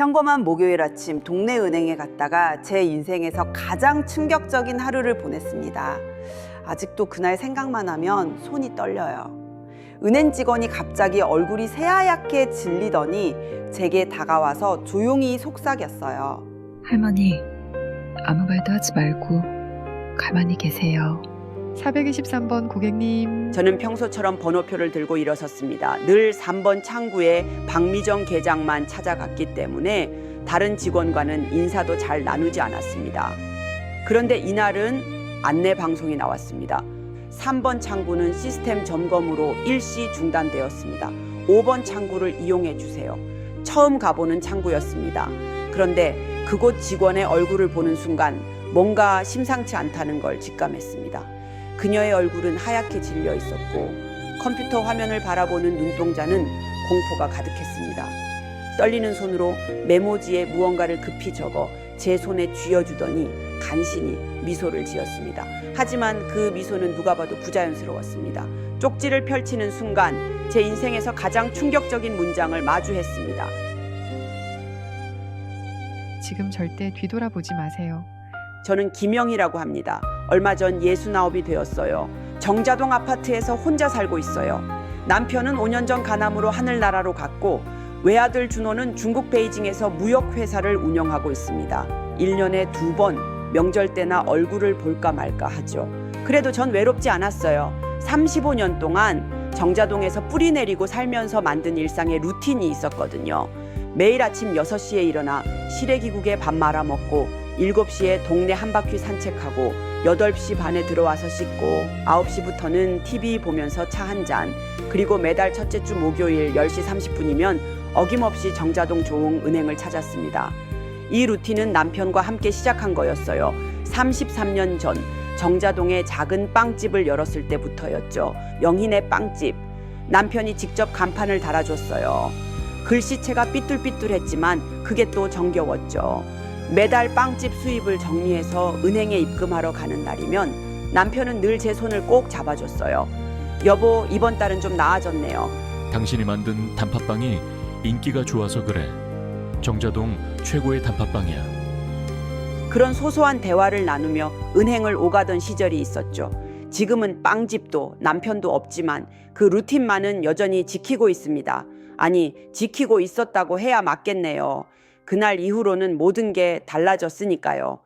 평범한 목요일 아침 동네 은행에 갔다가 제 인생에서 가장 충격적인 하루를 보냈습니다. 아직도 그날 생각만 하면 손이 떨려요. 은행 직원이 갑자기 얼굴이 새하얗게 질리더니 제게 다가와서 조용히 속삭였어요. 할머니, 아무 말도 하지 말고 가만히 계세요. 423번 고객님. 저는 평소처럼 번호표를 들고 일어섰습니다. 늘 3번 창구에 박미정 계장만 찾아갔기 때문에 다른 직원과는 인사도 잘 나누지 않았습니다. 그런데 이날은 안내 방송이 나왔습니다. 3번 창구는 시스템 점검으로 일시 중단되었습니다. 5번 창구를 이용해 주세요. 처음 가보는 창구였습니다. 그런데 그곳 직원의 얼굴을 보는 순간 뭔가 심상치 않다는 걸 직감했습니다. 그녀의 얼굴은 하얗게 질려 있었고 컴퓨터 화면을 바라보는 눈동자는 공포가 가득했습니다. 떨리는 손으로 메모지에 무언가를 급히 적어 제 손에 쥐어주더니 간신히 미소를 지었습니다. 하지만 그 미소는 누가 봐도 부자연스러웠습니다. 쪽지를 펼치는 순간 제 인생에서 가장 충격적인 문장을 마주했습니다. 지금 절대 뒤돌아보지 마세요. 저는 김영희라고 합니다. 얼마 전 69이 되었어요. 정자동 아파트에서 혼자 살고 있어요. 남편은 5년 전 가남으로 하늘나라로 갔고 외아들 준호는 중국 베이징에서 무역회사를 운영하고 있습니다. 1년에 2번 명절 때나 얼굴을 볼까 말까 하죠. 그래도 전 외롭지 않았어요. 35년 동안 정자동에서 뿌리 내리고 살면서 만든 일상의 루틴이 있었거든요. 매일 아침 6시에 일어나 시래기국에 밥 말아 먹고 7시에 동네 한 바퀴 산책하고 8시 반에 들어와서 씻고 9시부터는 TV 보면서 차 한 잔, 그리고 매달 첫째 주 목요일 10시 30분이면 어김없이 정자동 조흥은행을 찾았습니다. 이 루틴은 남편과 함께 시작한 거였어요. 33년 전 정자동에 작은 빵집을 열었을 때부터였죠. 영희네 빵집. 남편이 직접 간판을 달아줬어요. 글씨체가 삐뚤삐뚤했지만 그게 또 정겨웠죠. 매달 빵집 수입을 정리해서 은행에 입금하러 가는 날이면 남편은 늘 제 손을 꼭 잡아줬어요. 여보, 이번 달은 좀 나아졌네요. 당신이 만든 단팥빵이 인기가 좋아서 그래. 정자동 최고의 단팥빵이야. 그런 소소한 대화를 나누며 은행을 오가던 시절이 있었죠. 지금은 빵집도 남편도 없지만 그 루틴만은 여전히 지키고 있습니다. 아니, 지키고 있었다고 해야 맞겠네요. 그날 이후로는 모든 게 달라졌으니까요.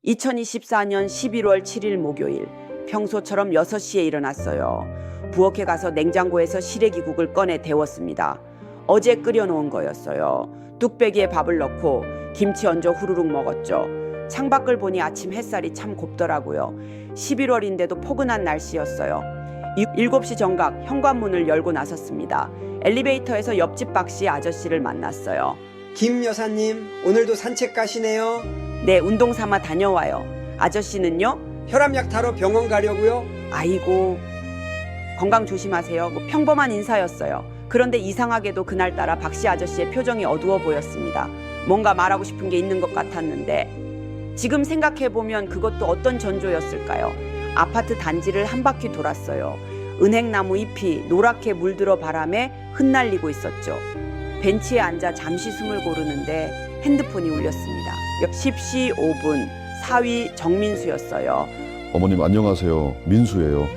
2024년 11월 7일 목요일, 평소처럼 6시에 일어났어요. 부엌에 가서 냉장고에서 시래기국을 꺼내 데웠습니다. 어제 끓여놓은 거였어요. 뚝배기에 밥을 넣고 김치 얹어 후루룩 먹었죠. 창밖을 보니 아침 햇살이 참 곱더라고요. 11월인데도 포근한 날씨였어요. 7시 정각 현관문을 열고 나섰습니다. 엘리베이터에서 옆집 박씨 아저씨를 만났어요. 김 여사님, 오늘도 산책 가시네요. 네, 운동 삼아 다녀와요. 아저씨는요? 혈압약 타러 병원 가려고요. 아이고, 건강 조심하세요. 평범한 인사였어요. 그런데 이상하게도 그날따라 박씨 아저씨의 표정이 어두워 보였습니다. 뭔가 말하고 싶은 게 있는 것 같았는데 지금 생각해보면 그것도 어떤 전조였을까요? 아파트 단지를 한 바퀴 돌았어요. 은행나무 잎이 노랗게 물들어 바람에 흩날리고 있었죠. 벤치에 앉아 잠시 숨을 고르는데 핸드폰이 울렸습니다. 10시 5분, 사위 정민수였어요. 어머님 안녕하세요. 민수예요.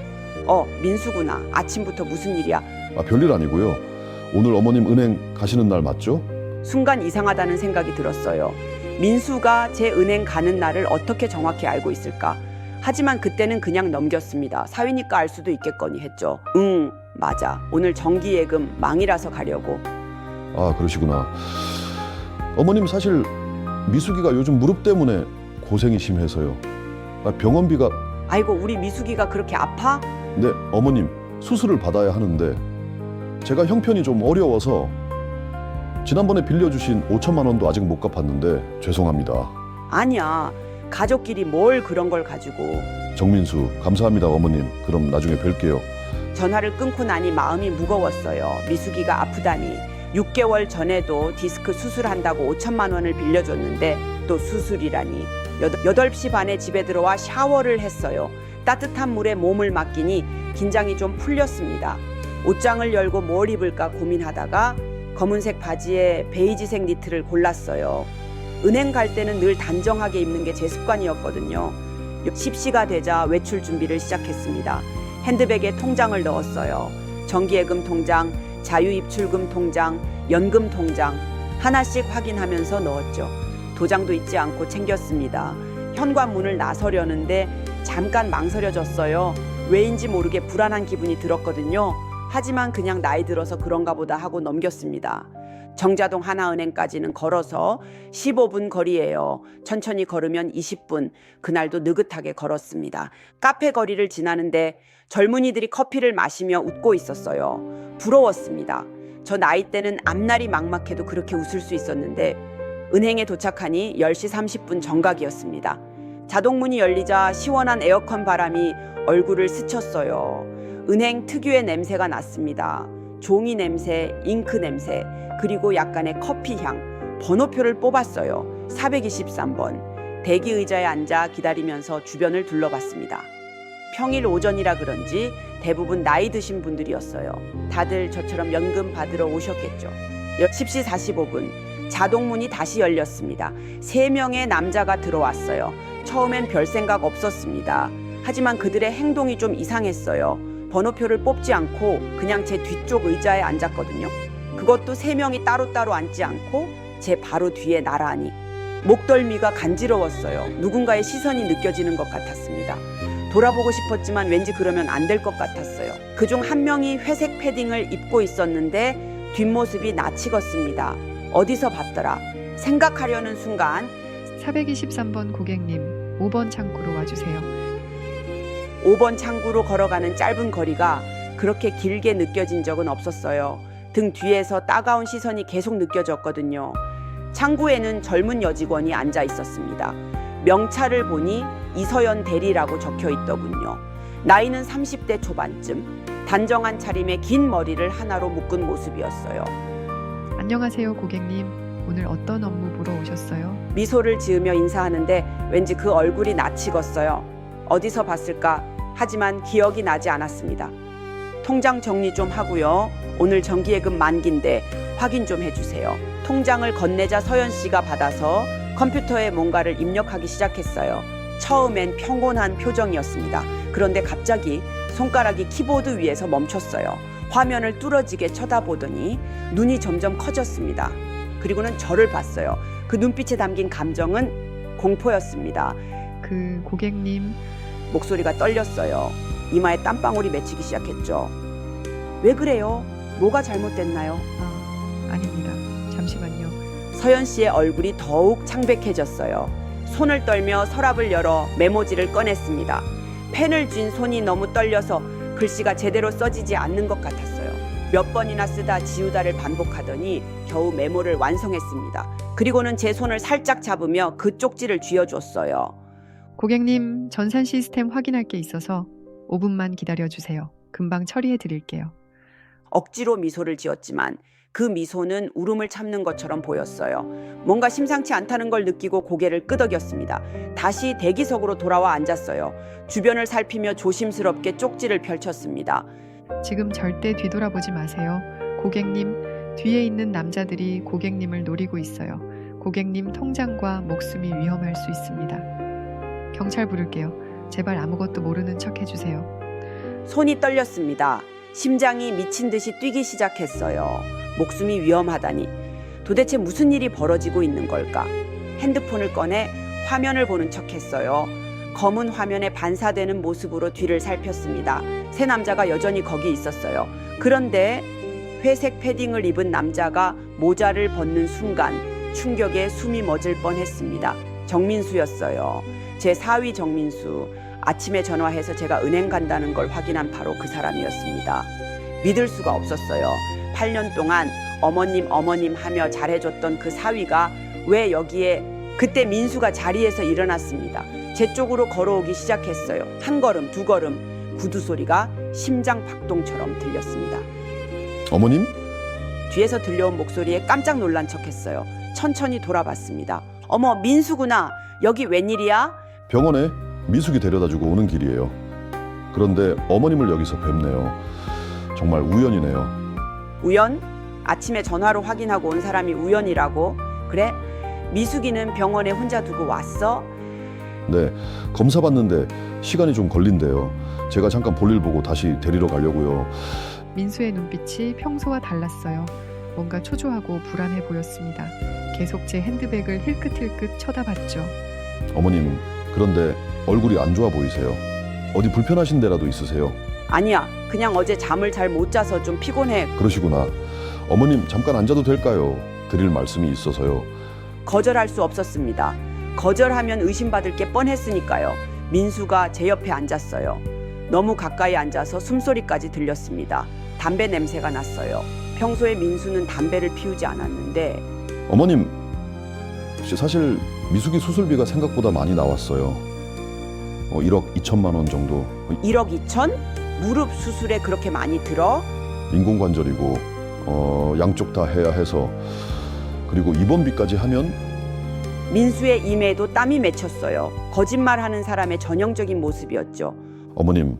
민수구나. 아침부터 무슨 일이야? 별일 아니고요. 오늘 어머님 은행 가시는 날 맞죠? 순간 이상하다는 생각이 들었어요. 민수가 제 은행 가는 날을 어떻게 정확히 알고 있을까? 하지만 그때는 그냥 넘겼습니다. 사위니까 알 수도 있겠거니 했죠. 응, 맞아. 오늘 정기예금 망이라서 가려고. 아, 그러시구나. 어머님 사실 미숙이가 요즘 무릎 때문에 고생이 심해서요. 병원비가... 아이고, 우리 미숙이가 그렇게 아파? 네, 어머님 수술을 받아야 하는데 제가 형편이 좀 어려워서 지난번에 빌려주신 5천만 원도 아직 못 갚았는데 죄송합니다. 아니야, 가족끼리 뭘 그런 걸 가지고. 정민수, 감사합니다 어머님. 그럼 나중에 뵐게요. 전화를 끊고 나니 마음이 무거웠어요. 미숙이가 아프다니. 6개월 전에도 디스크 수술한다고 5천만 원을 빌려줬는데 또 수술이라니. 8시 반에 집에 들어와 샤워를 했어요. 따뜻한 물에 몸을 맡기니 긴장이 좀 풀렸습니다. 옷장을 열고 뭘 입을까 고민하다가 검은색 바지에 베이지색 니트를 골랐어요. 은행 갈 때는 늘 단정하게 입는 게 제 습관이었거든요. 10시가 되자 외출 준비를 시작했습니다. 핸드백에 통장을 넣었어요. 정기예금 통장, 자유입출금 통장, 연금 통장 하나씩 확인하면서 넣었죠. 도장도 잊지 않고 챙겼습니다. 현관문을 나서려는데 잠깐 망설여졌어요. 왜인지 모르게 불안한 기분이 들었거든요. 하지만 그냥 나이 들어서 그런가 보다 하고 넘겼습니다. 정자동 하나은행까지는 걸어서 15분 거리예요. 천천히 걸으면 20분. 그날도 느긋하게 걸었습니다. 카페 거리를 지나는데 젊은이들이 커피를 마시며 웃고 있었어요. 부러웠습니다. 저 나이 때는 앞날이 막막해도 그렇게 웃을 수 있었는데 은행에 도착하니 10시 30분 정각이었습니다. 자동문이 열리자 시원한 에어컨 바람이 얼굴을 스쳤어요. 은행 특유의 냄새가 났습니다. 종이 냄새, 잉크 냄새, 그리고 약간의 커피 향. 번호표를 뽑았어요. 423번. 대기 의자에 앉아 기다리면서 주변을 둘러봤습니다. 평일 오전이라 그런지 대부분 나이 드신 분들이었어요. 다들 저처럼 연금 받으러 오셨겠죠. 10시 45분. 자동문이 다시 열렸습니다. 3명의 남자가 들어왔어요. 처음엔 별 생각 없었습니다. 하지만 그들의 행동이 좀 이상했어요. 번호표를 뽑지 않고 그냥 제 뒤쪽 의자에 앉았거든요. 그것도 3명이 따로따로 앉지 않고 제 바로 뒤에 나란히. 목덜미가 간지러웠어요. 누군가의 시선이 느껴지는 것 같았습니다. 돌아보고 싶었지만 왠지 그러면 안 될 것 같았어요. 그중 한 명이 회색 패딩을 입고 있었는데 뒷모습이 낯익었습니다. 어디서 봤더라. 생각하려는 순간 423번 고객님, 5번 창구로 와주세요. 5번 창구로 걸어가는 짧은 거리가 그렇게 길게 느껴진 적은 없었어요. 등 뒤에서 따가운 시선이 계속 느껴졌거든요. 창구에는 젊은 여직원이 앉아 있었습니다. 명찰을 보니 이서연 대리라고 적혀 있더군요. 나이는 30대 초반쯤, 단정한 차림에 긴 머리를 하나로 묶은 모습이었어요. 안녕하세요 고객님. 오늘 어떤 업무 보러 오셨어요? 미소를 지으며 인사하는데 왠지 그 얼굴이 낯익었어요. 어디서 봤을까? 하지만 기억이 나지 않았습니다. 통장 정리 좀 하고요. 오늘 정기예금 만기인데 확인 좀 해주세요. 통장을 건네자 서연 씨가 받아서 컴퓨터에 뭔가를 입력하기 시작했어요. 처음엔 평온한 표정이었습니다. 그런데 갑자기 손가락이 키보드 위에서 멈췄어요. 화면을 뚫어지게 쳐다보더니 눈이 점점 커졌습니다. 그리고는 저를 봤어요. 그 눈빛에 담긴 감정은 공포였습니다. 그 고객님, 목소리가 떨렸어요. 이마에 땀방울이 맺히기 시작했죠. 왜 그래요? 뭐가 잘못됐나요? 아닙니다. 잠시만요. 서연 씨의 얼굴이 더욱 창백해졌어요. 손을 떨며 서랍을 열어 메모지를 꺼냈습니다. 펜을 쥔 손이 너무 떨려서 글씨가 제대로 써지지 않는 것 같았어요. 몇 번이나 쓰다 지우다를 반복하더니 겨우 메모를 완성했습니다. 그리고는 제 손을 살짝 잡으며 그 쪽지를 쥐어줬어요. 고객님, 전산 시스템 확인할 게 있어서 5분만 기다려주세요. 금방 처리해 드릴게요. 억지로 미소를 지었지만 그 미소는 울음을 참는 것처럼 보였어요. 뭔가 심상치 않다는 걸 느끼고 고개를 끄덕였습니다. 다시 대기석으로 돌아와 앉았어요. 주변을 살피며 조심스럽게 쪽지를 펼쳤습니다. 지금 절대 뒤돌아보지 마세요. 고객님, 뒤에 있는 남자들이 고객님을 노리고 있어요. 고객님 통장과 목숨이 위험할 수 있습니다. 경찰 부를게요. 제발 아무것도 모르는 척 해주세요. 손이 떨렸습니다. 심장이 미친 듯이 뛰기 시작했어요. 목숨이 위험하다니. 도대체 무슨 일이 벌어지고 있는 걸까? 핸드폰을 꺼내 화면을 보는 척했어요. 검은 화면에 반사되는 모습으로 뒤를 살폈습니다. 세 남자가 여전히 거기 있었어요. 그런데 회색 패딩을 입은 남자가 모자를 벗는 순간 충격에 숨이 멎을 뻔했습니다. 정민수였어요. 제 사위 정민수. 아침에 전화해서 제가 은행 간다는 걸 확인한 바로 그 사람이었습니다. 믿을 수가 없었어요. 8년 동안 어머님 하며 잘해줬던 그 사위가 왜 여기에. 그때 민수가 자리에서 일어났습니다. 제 쪽으로 걸어오기 시작했어요. 한 걸음, 두 걸음. 구두 소리가 심장 박동처럼 들렸습니다. 어머님? 뒤에서 들려온 목소리에 깜짝 놀란 척했어요. 천천히 돌아봤습니다. 어머, 민수구나. 여기 웬일이야? 병원에 미숙이 데려다주고 오는 길이에요. 그런데 어머님을 여기서 뵙네요. 정말 우연이네요. 우연? 아침에 전화로 확인하고 온 사람이 우연이라고? 그래? 미숙이는 병원에 혼자 두고 왔어? 네, 검사 받는데 시간이 좀 걸린대요. 제가 잠깐 볼일 보고 다시 데리러 가려고요. 민수의 눈빛이 평소와 달랐어요. 뭔가 초조하고 불안해 보였습니다. 계속 제 핸드백을 힐끗힐끗 쳐다봤죠. 어머님, 그런데 얼굴이 안 좋아 보이세요. 어디 불편하신 데라도 있으세요? 아니야. 그냥 어제 잠을 잘 못 자서 좀 피곤해. 그러시구나. 어머님, 잠깐 앉아도 될까요? 드릴 말씀이 있어서요. 거절할 수 없었습니다. 거절하면 의심받을 게 뻔했으니까요. 민수가 제 옆에 앉았어요. 너무 가까이 앉아서 숨소리까지 들렸습니다. 담배 냄새가 났어요. 평소에 민수는 담배를 피우지 않았는데 어머님, 사실 미숙이 수술비가 생각보다 많이 나왔어요. 1억 2천만 원 정도. 1억 2천? 무릎 수술에 그렇게 많이 들어? 인공관절이고 양쪽 다 해야 해서, 그리고 입원비까지 하면 민수의 임에도 땀이 맺혔어요. 거짓말하는 사람의 전형적인 모습이었죠. 어머님,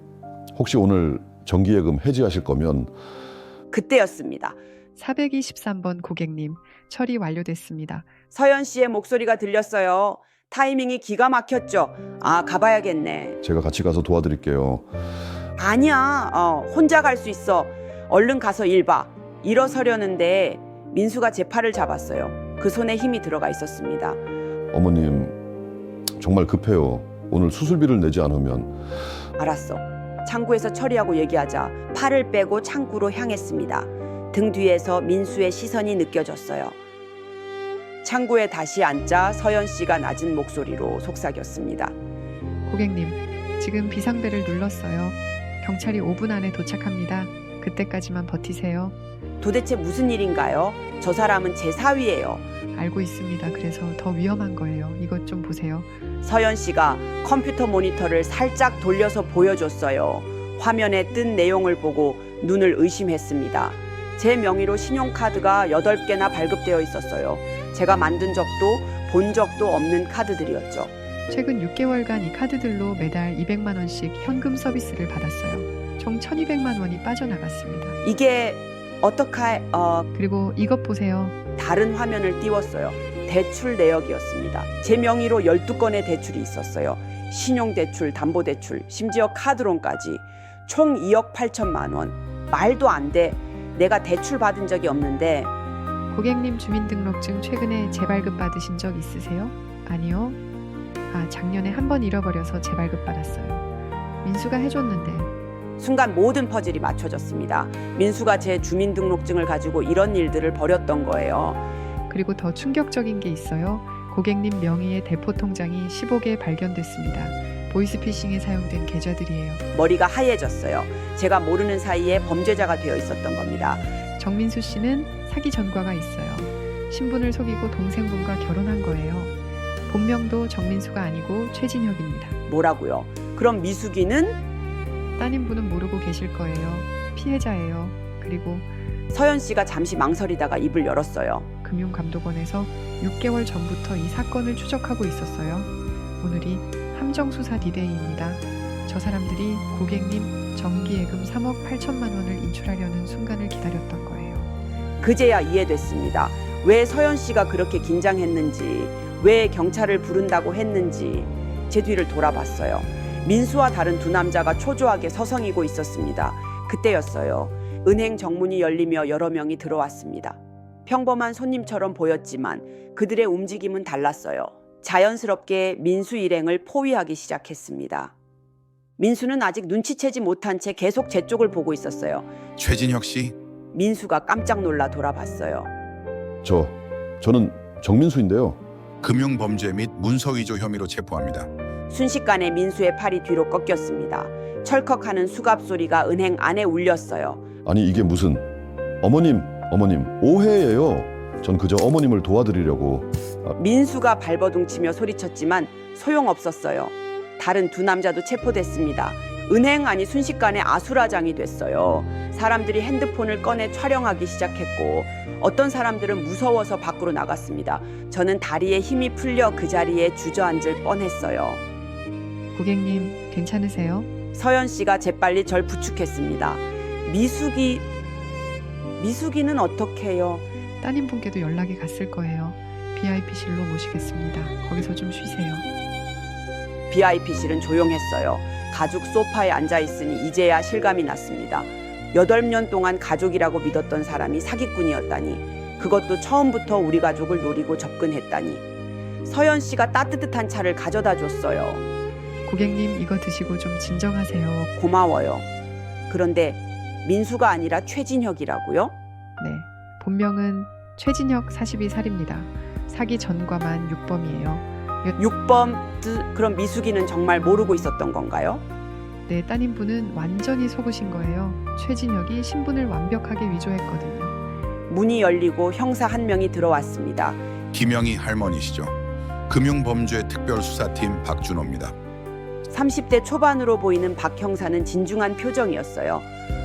혹시 오늘 정기예금 해지하실 거면 그때였습니다. 423번 고객님, 처리 완료됐습니다. 서연 씨의 목소리가 들렸어요. 타이밍이 기가 막혔죠. 아, 가봐야겠네. 제가 같이 가서 도와드릴게요. 아니야. 혼자 갈 수 있어. 얼른 가서 일 봐. 일어서려는데 민수가 제 팔을 잡았어요. 그 손에 힘이 들어가 있었습니다. 어머님, 정말 급해요. 오늘 수술비를 내지 않으면. 알았어. 창구에서 처리하고 얘기하자. 팔을 빼고 창구로 향했습니다. 등 뒤에서 민수의 시선이 느껴졌어요. 창구에 다시 앉자 서연 씨가 낮은 목소리로 속삭였습니다. 고객님, 지금 비상벨을 눌렀어요. 경찰이 5분 안에 도착합니다. 그때까지만 버티세요. 도대체 무슨 일인가요? 저 사람은 제 사위예요. 알고 있습니다. 그래서 더 위험한 거예요. 이것 좀 보세요. 서연 씨가 컴퓨터 모니터를 살짝 돌려서 보여줬어요. 화면에 뜬 내용을 보고 눈을 의심했습니다. 제 명의로 신용카드가 8개나 발급되어 있었어요. 제가 만든 적도 본 적도 없는 카드들이었죠. 최근 6개월간 이 카드들로 매달 200만 원씩 현금 서비스를 받았어요. 총 1200만 원이 빠져나갔습니다. 이게 어떡할... 그리고 이것 보세요. 다른 화면을 띄웠어요. 대출 내역이었습니다. 제 명의로 12건의 대출이 있었어요. 신용대출, 담보대출, 심지어 카드론까지. 총 2억 8천만 원. 말도 안 돼. 내가 대출 받은 적이 없는데. 고객님 주민등록증 최근에 재발급 받으신 적 있으세요? 아니요. 작년에 한 번 잃어버려서 재발급 받았어요. 민수가 해줬는데. 순간 모든 퍼즐이 맞춰졌습니다. 민수가 제 주민등록증을 가지고 이런 일들을 벌였던 거예요. 그리고 더 충격적인 게 있어요. 고객님 명의의 대포 통장이 15개 발견됐습니다. 보이스피싱에 사용된 계좌들이에요. 머리가 하얘졌어요. 제가 모르는 사이에 범죄자가 되어 있었던 겁니다. 정민수 씨는 사기 전과가 있어요. 신분을 속이고 동생분과 결혼한 거예요. 본명도 정민수가 아니고 최진혁입니다. 뭐라고요? 그럼 미숙이는? 따님분은 모르고 계실 거예요. 피해자예요. 그리고 서연 씨가 잠시 망설이다가 입을 열었어요. 금융감독원에서 6개월 전부터 이 사건을 추적하고 있었어요. 오늘이 함정수사 디데이입니다. 저 사람들이 고객님 정기예금 3억 8천만 원을 인출하려는 순간을 기다렸던 거예요. 그제야 이해됐습니다. 왜 서연 씨가 그렇게 긴장했는지, 왜 경찰을 부른다고 했는지. 제 뒤를 돌아봤어요. 민수와 다른 두 남자가 초조하게 서성이고 있었습니다. 그때였어요. 은행 정문이 열리며 여러 명이 들어왔습니다. 평범한 손님처럼 보였지만 그들의 움직임은 달랐어요. 자연스럽게 민수 일행을 포위하기 시작했습니다. 민수는 아직 눈치채지 못한 채 계속 제 쪽을 보고 있었어요. 최진혁 씨, 민수가 깜짝 놀라 돌아봤어요. 저는 정민수인데요. 금융범죄 및 문서위조 혐의로 체포합니다. 순식간에 민수의 팔이 뒤로 꺾였습니다. 철컥하는 수갑 소리가 은행 안에 울렸어요. 아니, 이게 무슨... 어머님, 오해예요. 전 그저 어머님을 도와드리려고. 민수가 발버둥치며 소리쳤지만 소용없었어요. 다른 두 남자도 체포됐습니다. 은행 안이 순식간에 아수라장이 됐어요. 사람들이 핸드폰을 꺼내 촬영하기 시작했고 어떤 사람들은 무서워서 밖으로 나갔습니다. 저는 다리에 힘이 풀려 그 자리에 주저앉을 뻔했어요. 고객님 괜찮으세요? 서연 씨가 재빨리 절 부축했습니다. 미숙이 미숙이는 어떻게 해요? 따님분께도 연락이 갔을 거예요. VIP실로 모시겠습니다. 거기서 좀 쉬세요. VIP실은 조용했어요. 가죽 소파에 앉아있으니 이제야 실감이 났습니다. 8년 동안 가족이라고 믿었던 사람이 사기꾼이었다니. 그것도 처음부터 우리 가족을 노리고 접근했다니. 서연 씨가 따뜻한 차를 가져다 줬어요. 고객님, 이거 드시고 좀 진정하세요. 고마워요. 그런데 민수가 아니라 최진혁이라고요? 네, 본명은 최진혁 42살입니다. 사기 전과만 6범이에요. 6범, 그럼 미숙이는 정말 모르고 있었던 건가요? 네, 따님분은 완전히 속으신 거예요. 최진혁이 신분을 완벽하게 위조했거든요. 문이 열리고 형사 한 명이 들어왔습니다. 김영희 할머니시죠. 금융범죄 특별수사팀 박준호입니다. 30대 초반으로 보이는 박 형사는 진중한 표정이었어요.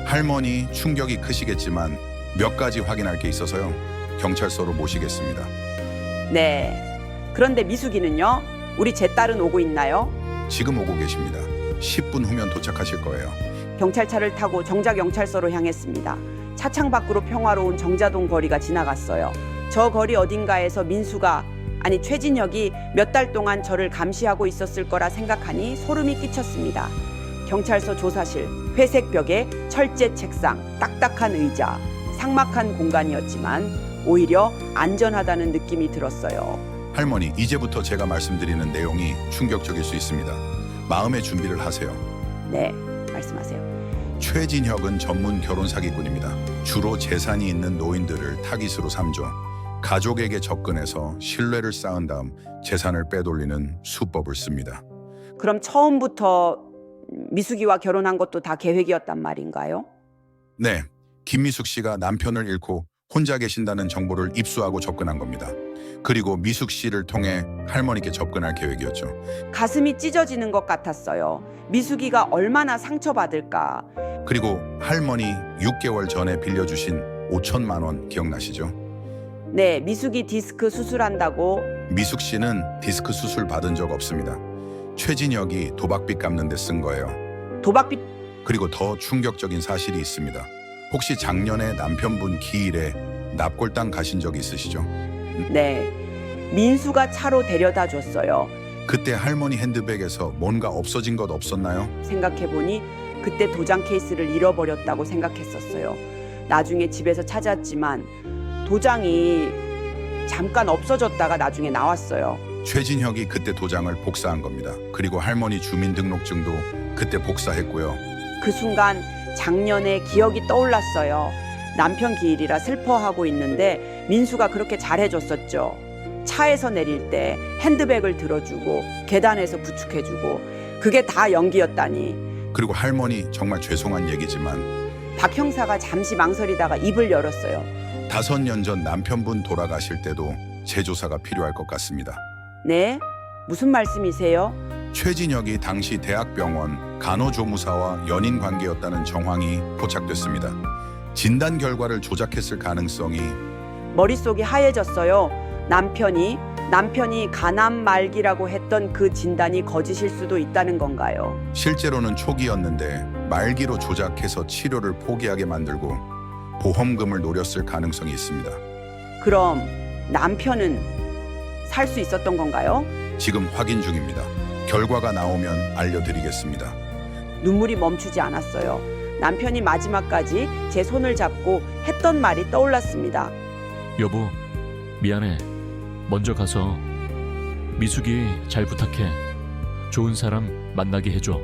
할머니 충격이 크시겠지만 몇 가지 확인할 게 있어서요. 경찰서로 모시겠습니다. 네. 그런데 미숙이는요? 우리 제 딸은 오고 있나요? 지금 오고 계십니다. 10분 후면 도착하실 거예요. 경찰차를 타고 정자경찰서로 향했습니다. 차창 밖으로 평화로운 정자동 거리가 지나갔어요. 저 거리 어딘가에서 민수가, 아니 최진혁이 몇 달 동안 저를 감시하고 있었을 거라 생각하니 소름이 끼쳤습니다. 경찰서 조사실, 회색 벽에 철제 책상, 딱딱한 의자, 삭막한 공간이었지만 오히려 안전하다는 느낌이 들었어요. 할머니, 이제부터 제가 말씀드리는 내용이 충격적일 수 있습니다. 마음의 준비를 하세요. 네, 말씀하세요. 최진혁은 전문 결혼 사기꾼입니다. 주로 재산이 있는 노인들을 타깃으로 삼죠. 가족에게 접근해서 신뢰를 쌓은 다음 재산을 빼돌리는 수법을 씁니다. 그럼 처음부터 미숙이와 결혼한 것도 다 계획이었단 말인가요? 네, 김미숙 씨가 남편을 잃고 혼자 계신다는 정보를 입수하고 접근한 겁니다. 그리고 미숙 씨를 통해 할머니께 접근할 계획이었죠. 가슴이 찢어지는 것 같았어요. 미숙이가 얼마나 상처받을까. 그리고 할머니 6개월 전에 빌려주신 5천만 원 기억나시죠? 네, 미숙이 디스크 수술한다고. 미숙 씨는 디스크 수술 받은 적 없습니다. 최진혁이 도박빚 갚는 데 쓴 거예요. 도박빚. 그리고 더 충격적인 사실이 있습니다. 혹시 작년에 남편분 기일에 납골당 가신 적 있으시죠? 네, 민수가 차로 데려다 줬어요. 그때 할머니 핸드백에서 뭔가 없어진 것 없었나요? 생각해보니 그때 도장 케이스를 잃어버렸다고 생각했었어요. 나중에 집에서 찾았지만 도장이 잠깐 없어졌다가 나중에 나왔어요. 최진혁이 그때 도장을 복사한 겁니다. 그리고 할머니 주민등록증도 그때 복사했고요. 그 순간 작년에 기억이 떠올랐어요. 남편 기일이라 슬퍼하고 있는데 민수가 그렇게 잘해줬었죠. 차에서 내릴 때 핸드백을 들어주고 계단에서 부축해주고 그게 다 연기였다니. 그리고 할머니 정말 죄송한 얘기지만 박 형사가 잠시 망설이다가 입을 열었어요. 5년 전 남편분 돌아가실 때도 재조사가 필요할 것 같습니다. 네? 무슨 말씀이세요? 최진혁이 당시 대학병원 간호조무사와 연인 관계였다는 정황이 포착됐습니다. 진단 결과를 조작했을 가능성이 머릿속이 하얘졌어요. 남편이 간암 말기라고 했던 그 진단이 거짓일 수도 있다는 건가요? 실제로는 초기였는데 말기로 조작해서 치료를 포기하게 만들고 보험금을 노렸을 가능성이 있습니다. 그럼 남편은 살 수 있었던 건가요? 지금 확인 중입니다. 결과가 나오면 알려드리겠습니다. 눈물이 멈추지 않았어요. 남편이 마지막까지 제 손을 잡고 했던 말이 떠올랐습니다. 여보, 미안해. 먼저 가서 미숙이 잘 부탁해. 좋은 사람 만나게 해줘.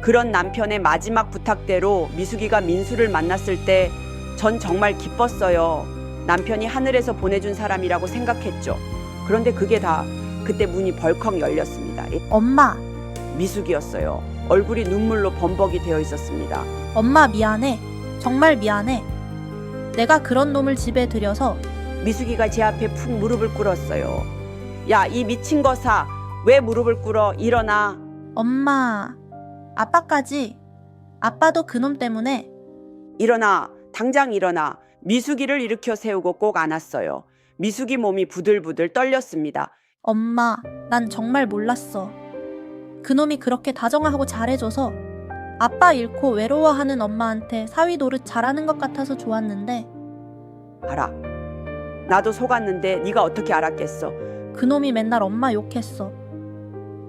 그런 남편의 마지막 부탁대로 미숙이가 민수를 만났을 때 전 정말 기뻤어요. 남편이 하늘에서 보내준 사람이라고 생각했죠. 그런데 그게 다 그때 문이 벌컥 열렸습니다. 엄마, 미숙이었어요. 얼굴이 눈물로 범벅이 되어 있었습니다. 엄마 미안해. 정말 미안해. 내가 그런 놈을 집에 들여서 미숙이가 제 앞에 푹 무릎을 꿇었어요. 야, 이 미친 거사, 왜 무릎을 꿇어? 일어나. 엄마, 아빠까지. 아빠도 그놈 때문에. 일어나. 당장 일어나. 미숙이를 일으켜 세우고 꼭 안았어요. 미숙이 몸이 부들부들 떨렸습니다. 엄마, 난 정말 몰랐어. 그놈이 그렇게 다정하고 잘해줘서 아빠 잃고 외로워하는 엄마한테 사위 노릇 잘하는 것 같아서 좋았는데 알아. 나도 속았는데 네가 어떻게 알았겠어. 그놈이 맨날 엄마 욕했어.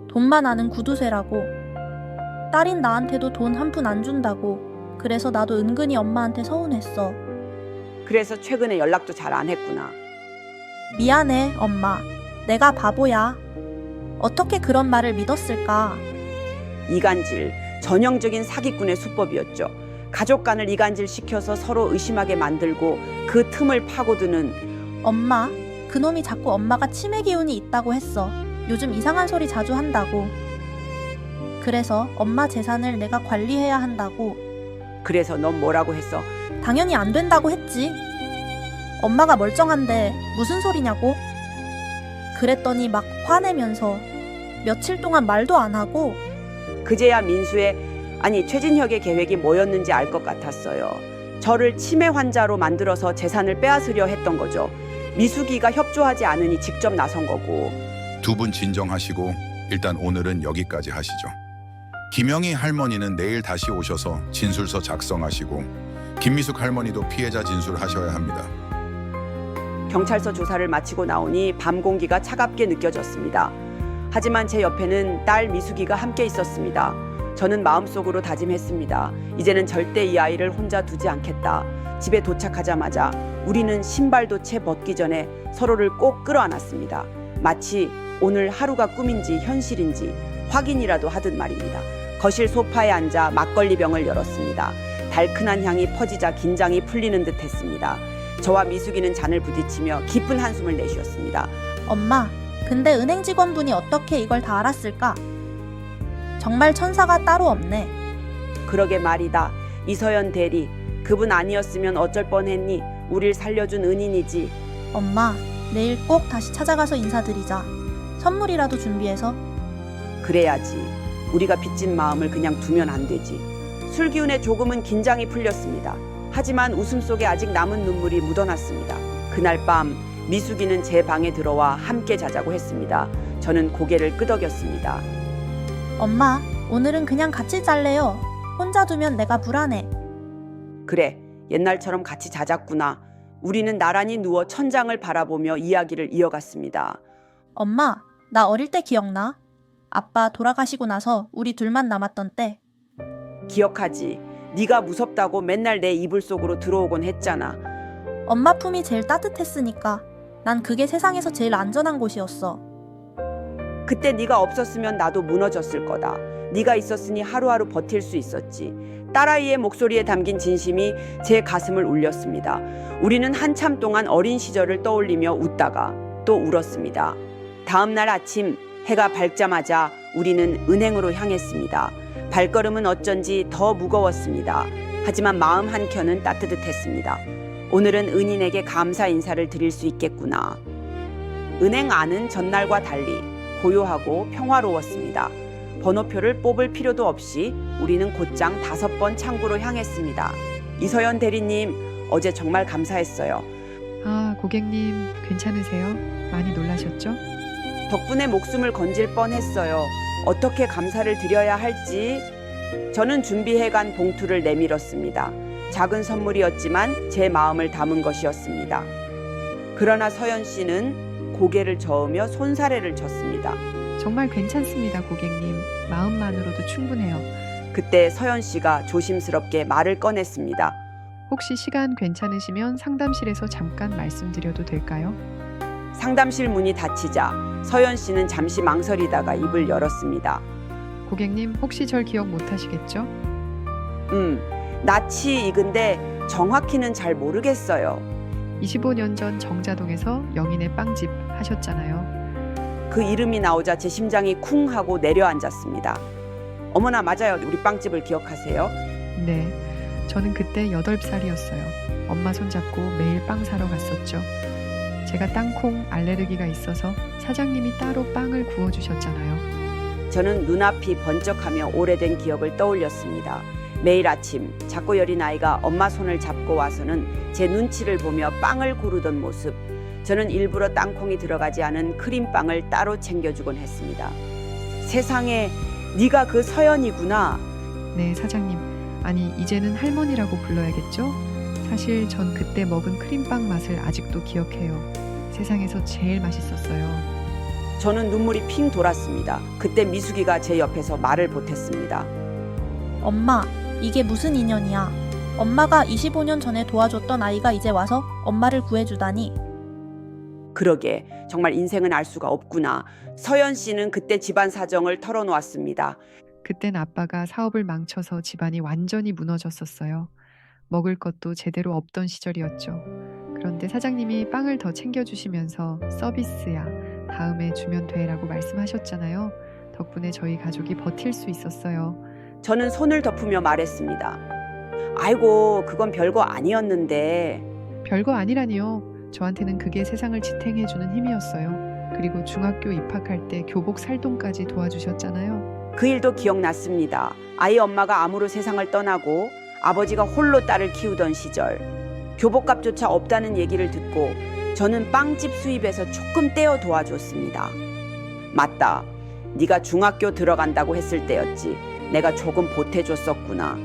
돈만 아는 구두쇠라고. 딸인 나한테도 돈 한 푼 안 준다고. 그래서 나도 은근히 엄마한테 서운했어. 그래서 최근에 연락도 잘 안 했구나. 미안해, 엄마. 내가 바보야. 어떻게 그런 말을 믿었을까? 이간질, 전형적인 사기꾼의 수법이었죠. 가족 간을 이간질 시켜서 서로 의심하게 만들고 그 틈을 파고드는. 엄마, 그놈이 자꾸 엄마가 치매 기운이 있다고 했어. 요즘 이상한 소리 자주 한다고. 그래서 엄마 재산을 내가 관리해야 한다고. 그래서 넌 뭐라고 했어? 당연히 안 된다고 했지. 엄마가 멀쩡한데 무슨 소리냐고. 그랬더니 막 화내면서 며칠 동안 말도 안 하고. 그제야 민수의, 아니 최진혁의 계획이 뭐였는지 알 것 같았어요. 저를 치매 환자로 만들어서 재산을 빼앗으려 했던 거죠. 미숙이가 협조하지 않으니 직접 나선 거고. 두 분 진정하시고 일단 오늘은 여기까지 하시죠. 김영희 할머니는 내일 다시 오셔서 진술서 작성하시고 김미숙 할머니도 피해자 진술하셔야 합니다. 경찰서 조사를 마치고 나오니 밤 공기가 차갑게 느껴졌습니다. 하지만 제 옆에는 딸 미숙이가 함께 있었습니다. 저는 마음속으로 다짐했습니다. 이제는 절대 이 아이를 혼자 두지 않겠다. 집에 도착하자마자 우리는 신발도 채 벗기 전에 서로를 꼭 끌어안았습니다. 마치 오늘 하루가 꿈인지 현실인지 확인이라도 하듯 말입니다. 거실 소파에 앉아 막걸리 병을 열었습니다. 달큰한 향이 퍼지자 긴장이 풀리는 듯 했습니다. 저와 미숙이는 잔을 부딪히며 깊은 한숨을 내쉬었습니다. 엄마, 근데 은행 직원분이 어떻게 이걸 다 알았을까? 정말 천사가 따로 없네. 그러게 말이다. 이서연 대리, 그분 아니었으면 어쩔 뻔했니? 우릴 살려준 은인이지. 엄마, 내일 꼭 다시 찾아가서 인사드리자. 선물이라도 준비해서. 그래야지. 우리가 빚진 마음을 그냥 두면 안 되지. 술 기운에 조금은 긴장이 풀렸습니다. 하지만 웃음 속에 아직 남은 눈물이 묻어났습니다. 그날 밤 미숙이는 제 방에 들어와 함께 자자고 했습니다. 저는 고개를 끄덕였습니다. 엄마, 오늘은 그냥 같이 잘래요. 혼자 두면 내가 불안해. 그래, 옛날처럼 같이 자잤구나. 우리는 나란히 누워 천장을 바라보며 이야기를 이어갔습니다. 엄마, 나 어릴 때 기억나? 아빠 돌아가시고 나서 우리 둘만 남았던 때. 기억하지? 네가 무섭다고 맨날 내 이불 속으로 들어오곤 했잖아. 엄마 품이 제일 따뜻했으니까. 난 그게 세상에서 제일 안전한 곳이었어. 그때 네가 없었으면 나도 무너졌을 거다. 네가 있었으니 하루하루 버틸 수 있었지. 딸아이의 목소리에 담긴 진심이 제 가슴을 울렸습니다. 우리는 한참 동안 어린 시절을 떠올리며 웃다가 또 울었습니다. 다음 날 아침 해가 밝자마자 우리는 은행으로 향했습니다. 발걸음은 어쩐지 더 무거웠습니다. 하지만 마음 한켠은 따뜻했습니다. 오늘은 은인에게 감사 인사를 드릴 수 있겠구나. 은행 안은 전날과 달리 고요하고 평화로웠습니다. 번호표를 뽑을 필요도 없이 우리는 곧장 5번 창구로 향했습니다. 이서연 대리님, 어제 정말 감사했어요. 아, 고객님 괜찮으세요? 많이 놀라셨죠? 덕분에 목숨을 건질 뻔했어요. 어떻게 감사를 드려야 할지. 저는 준비해간 봉투를 내밀었습니다. 작은 선물이었지만 제 마음을 담은 것이었습니다. 그러나 서연 씨는 고개를 저으며 손사래를 쳤습니다. 정말 괜찮습니다, 고객님. 마음만으로도 충분해요. 그때 서연 씨가 조심스럽게 말을 꺼냈습니다. 혹시 시간 괜찮으시면 상담실에서 잠깐 말씀드려도 될까요? 상담실 문이 닫히자 서연 씨는 잠시 망설이다가 입을 열었습니다. 고객님 혹시 절 기억 못 하시겠죠? 낯이 익은데 정확히는 잘 모르겠어요. 25년 전 정자동에서 영인의 빵집 하셨잖아요. 그 이름이 나오자 제 심장이 쿵 하고 내려앉았습니다. 어머나, 맞아요. 우리 빵집을 기억하세요? 네, 저는 그때 8살이었어요. 엄마 손잡고 매일 빵 사러 갔었죠. 제가 땅콩 알레르기가 있어서 사장님이 따로 빵을 구워주셨잖아요. 저는 눈앞이 번쩍하며 오래된 기억을 떠올렸습니다. 매일 아침 작고 여린 아이가 엄마 손을 잡고 와서는 제 눈치를 보며 빵을 고르던 모습. 저는 일부러 땅콩이 들어가지 않은 크림빵을 따로 챙겨주곤 했습니다. 세상에, 네가 그 서연이구나. 네, 사장님. 아니, 이제는 할머니라고 불러야겠죠? 사실 전 그때 먹은 크림빵 맛을 아직도 기억해요. 세상에서 제일 맛있었어요. 저는 눈물이 핑 돌았습니다. 그때 미숙이가 제 옆에서 말을 보탰습니다. 엄마, 이게 무슨 인연이야? 엄마가 25년 전에 도와줬던 아이가 이제 와서 엄마를 구해주다니. 그러게 정말 인생은 알 수가 없구나. 서연 씨는 그때 집안 사정을 털어놓았습니다. 그땐 아빠가 사업을 망쳐서 집안이 완전히 무너졌었어요. 먹을 것도 제대로 없던 시절이었죠. 그런데 사장님이 빵을 더 챙겨주시면서 서비스야, 다음에 주면 돼라고 말씀하셨잖아요. 덕분에 저희 가족이 버틸 수 있었어요. 저는 손을 덮으며 말했습니다. 아이고, 그건 별거 아니었는데. 별거 아니라니요. 저한테는 그게 세상을 지탱해주는 힘이었어요. 그리고 중학교 입학할 때 교복 살돈까지 도와주셨잖아요. 그 일도 기억났습니다. 아이 엄마가 암으로 세상을 떠나고 아버지가 홀로 딸을 키우던 시절, 교복값조차 없다는 얘기를 듣고 저는 빵집 수입에서 조금 떼어 도와줬습니다. 맞다. 네가 중학교 들어간다고 했을 때였지. 내가 조금 보태줬었구나.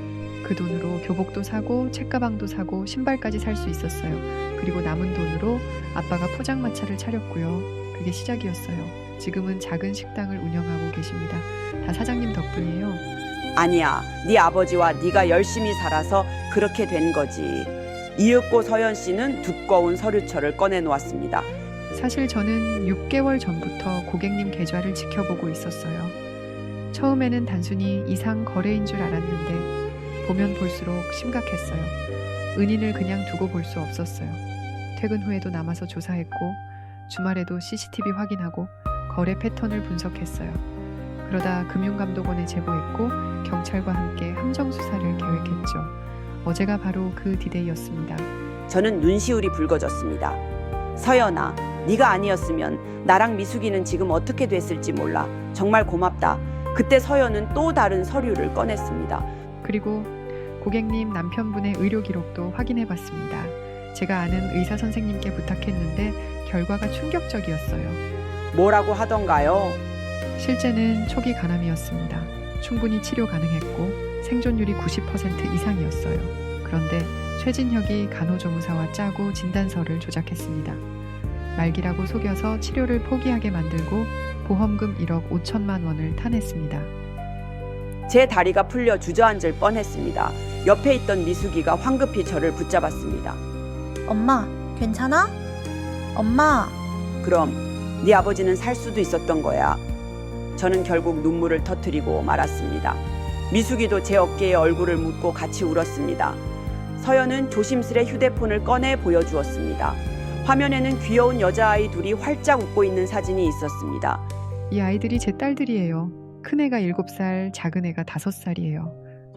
그 돈으로 교복도 사고 책가방도 사고 신발까지 살 수 있었어요. 그리고 남은 돈으로 아빠가 포장마차를 차렸고요. 그게 시작이었어요. 지금은 작은 식당을 운영하고 계십니다. 다 사장님 덕분이에요. 아니야. 네 아버지와 네가 열심히 살아서 그렇게 된 거지. 이윽고 서연 씨는 두꺼운 서류철을 꺼내놓았습니다. 사실 저는 6개월 전부터 고객님 계좌를 지켜보고 있었어요. 처음에는 단순히 이상 거래인 줄 알았는데 보면 볼수록 심각했어요. 은인을 그냥 두고 볼 수 없었어요. 퇴근 후에도 남아서 조사했고 주말에도 CCTV 확인하고 거래 패턴을 분석했어요. 그러다 금융감독원에 제보했고 경찰과 함께 함정 수사를 계획했죠. 어제가 바로 그 디데이였습니다. 저는 눈시울이 붉어졌습니다. 서연아, 네가 아니었으면 나랑 미숙이는 지금 어떻게 됐을지 몰라. 정말 고맙다. 그때 서연은 또 다른 서류를 꺼냈습니다. 그리고 고객님 남편분의 의료 기록도 확인해 봤습니다. 제가 아는 의사 선생님께 부탁했는데 결과가 충격적이었어요. 뭐라고 하던가요? 실제는 초기 간암이었습니다. 충분히 치료 가능했고 생존율이 90% 이상이었어요. 그런데 최진혁이 간호조무사와 짜고 진단서를 조작했습니다. 말기라고 속여서 치료를 포기하게 만들고 보험금 1억 5천만 원을 타냈습니다. 제 다리가 풀려 주저앉을 뻔했습니다. 옆에 있던 미숙이가 황급히 저를 붙잡았습니다. 엄마, 괜찮아? 엄마. 그럼 네 아버지는 살 수도 있었던 거야. 저는 결국 눈물을 터뜨리고 말았습니다. 미숙이도 제 어깨에 얼굴을 묻고 같이 울었습니다. 서연은 조심스레 휴대폰을 꺼내 보여주었습니다. 화면에는 귀여운 여자아이 둘이 활짝 웃고 있는 사진이 있었습니다. 이 아이들이 제 딸들이에요. 큰애가 7살, 작은애가 5살이에요.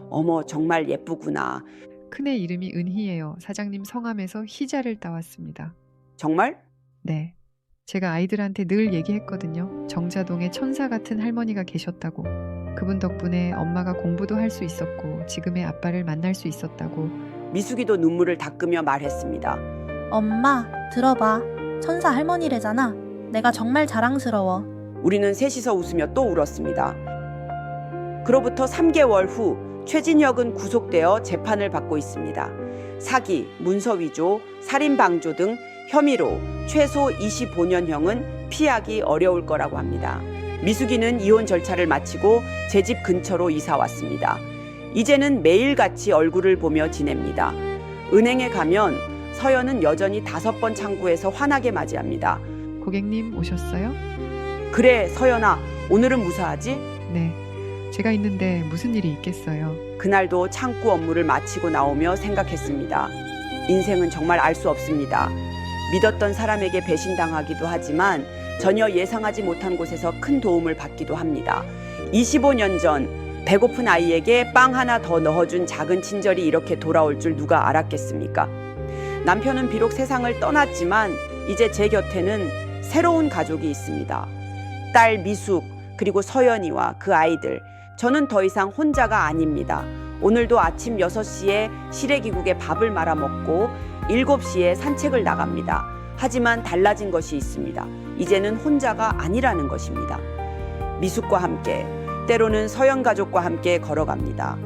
어머, 정말 예쁘구나. 큰애 이름이 은희예요. 사장님 성함에서 희자를 따왔습니다. 정말? 네. 제가 아이들한테 늘 얘기했거든요. 정자동에 천사 같은 할머니가 계셨다고. 그분 덕분에 엄마가 공부도 할 수 있었고 지금의 아빠를 만날 수 있었다고. 미숙이도 눈물을 닦으며 말했습니다. 엄마, 들어봐. 천사 할머니래잖아. 내가 정말 자랑스러워. 우리는 셋이서 웃으며 또 울었습니다. 그로부터 3개월 후 최진혁은 구속되어 재판을 받고 있습니다. 사기, 문서위조, 살인방조 등 혐의로 최소 25년형은 피하기 어려울 거라고 합니다. 미숙이는 이혼 절차를 마치고 제 집 근처로 이사 왔습니다. 이제는 매일같이 얼굴을 보며 지냅니다. 은행에 가면 서연은 여전히 5번 창구에서 환하게 맞이합니다. 고객님 오셨어요? 그래, 서연아, 오늘은 무사하지? 네. 제가 있는데 무슨 일이 있겠어요. 그날도 창구 업무를 마치고 나오며 생각했습니다. 인생은 정말 알 수 없습니다. 믿었던 사람에게 배신당하기도 하지만 전혀 예상하지 못한 곳에서 큰 도움을 받기도 합니다. 25년 전 배고픈 아이에게 빵 하나 더 넣어준 작은 친절이 이렇게 돌아올 줄 누가 알았겠습니까? 남편은 비록 세상을 떠났지만 이제 제 곁에는 새로운 가족이 있습니다. 딸 미숙, 그리고 서연이와 그 아이들. 저는 더 이상 혼자가 아닙니다. 오늘도 아침 6시에 시래기국에 밥을 말아 먹고 7시에 산책을 나갑니다. 하지만 달라진 것이 있습니다. 이제는 혼자가 아니라는 것입니다. 미숙과 함께, 때로는 서연 가족과 함께 걸어갑니다.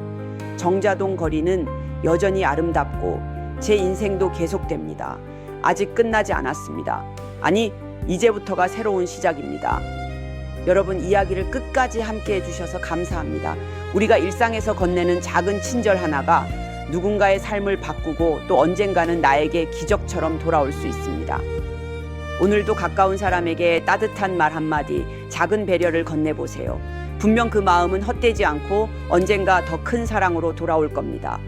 정자동 거리는 여전히 아름답고 제 인생도 계속됩니다. 아직 끝나지 않았습니다. 아니, 이제부터가 새로운 시작입니다. 여러분, 이야기를 끝까지 함께 해주셔서 감사합니다. 우리가 일상에서 건네는 작은 친절 하나가 누군가의 삶을 바꾸고 또 언젠가는 나에게 기적처럼 돌아올 수 있습니다. 오늘도 가까운 사람에게 따뜻한 말 한마디, 작은 배려를 건네보세요. 분명 그 마음은 헛되지 않고 언젠가 더 큰 사랑으로 돌아올 겁니다.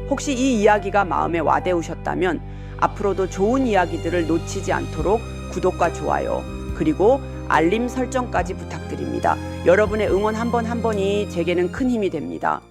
혹시 이 이야기가 마음에 와닿으셨다면 앞으로도 좋은 이야기들을 놓치지 않도록 구독과 좋아요, 그리고 알림 설정까지 부탁드립니다. 여러분의 응원 한 번 한 번이 제게는 큰 힘이 됩니다.